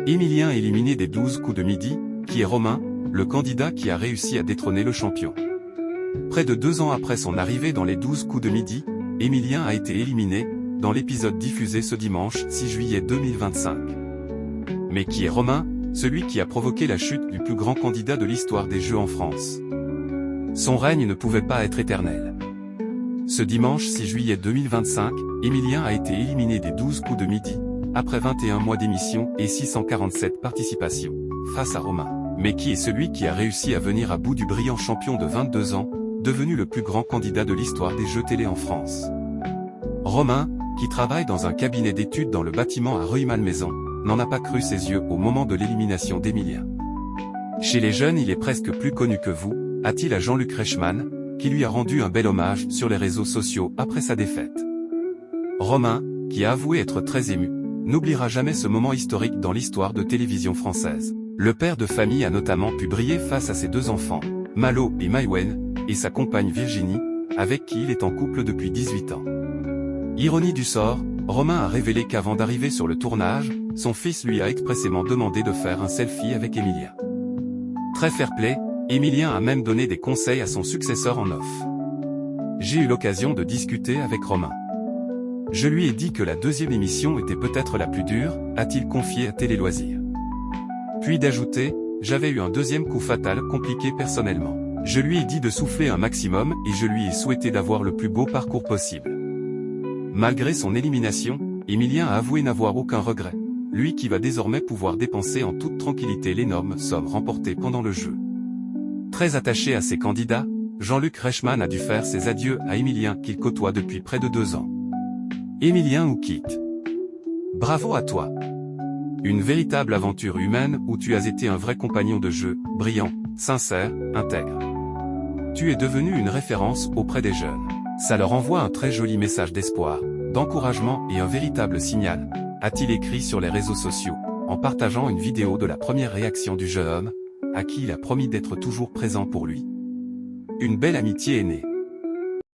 Émilien éliminé des 12 coups de midi, qui est Romain, le candidat qui a réussi à détrôner le champion. Près de 2 ans après son arrivée dans les 12 coups de midi, Émilien a été éliminé, dans l'épisode diffusé ce dimanche 6 juillet 2025. Mais qui est Romain, celui qui a provoqué la chute du plus grand candidat de l'histoire des Jeux en France? Son règne ne pouvait pas être éternel. Ce dimanche 6 juillet 2025, Émilien a été éliminé des 12 coups de midi, après 21 mois d'émission et 647 participations, face à Romain. Mais qui est celui qui a réussi à venir à bout du brillant champion de 22 ans, devenu le plus grand candidat de l'histoire des jeux télé en France? Romain, qui travaille dans un cabinet d'études dans le bâtiment à Rueil-Malmaison, n'en a pas cru ses yeux au moment de l'élimination d'Émilien. Chez les jeunes, il est presque plus connu que vous, a-t-il à Jean-Luc Reichmann, qui lui a rendu un bel hommage sur les réseaux sociaux après sa défaite. Romain, qui a avoué être très ému, n'oubliera jamais ce moment historique dans l'histoire de télévision française. Le père de famille a notamment pu briller face à ses 2 enfants, Malo et Maïwen, et sa compagne Virginie, avec qui il est en couple depuis 18 ans. Ironie du sort, Romain a révélé qu'avant d'arriver sur le tournage, son fils lui a expressément demandé de faire un selfie avec Émilien. Très fair-play, Émilien a même donné des conseils à son successeur en off. J'ai eu l'occasion de discuter avec Romain. Je lui ai dit que la 2e émission était peut-être la plus dure, a-t-il confié à Télé Loisirs. Puis d'ajouter, j'avais eu un 2e coup fatal compliqué personnellement. Je lui ai dit de souffler un maximum et je lui ai souhaité d'avoir le plus beau parcours possible. Malgré son élimination, Émilien a avoué n'avoir aucun regret, lui qui va désormais pouvoir dépenser en toute tranquillité l'énorme somme remportée pendant le jeu. Très attaché à ses candidats, Jean-Luc Reichmann a dû faire ses adieux à Émilien qu'il côtoie depuis près de 2 ans. Émilien ou quitte. Bravo à toi. Une véritable aventure humaine où tu as été un vrai compagnon de jeu, brillant, sincère, intègre. Tu es devenu une référence auprès des jeunes. Ça leur envoie un très joli message d'espoir, d'encouragement et un véritable signal, a-t-il écrit sur les réseaux sociaux, en partageant une vidéo de la première réaction du jeune homme, à qui il a promis d'être toujours présent pour lui. Une belle amitié est née.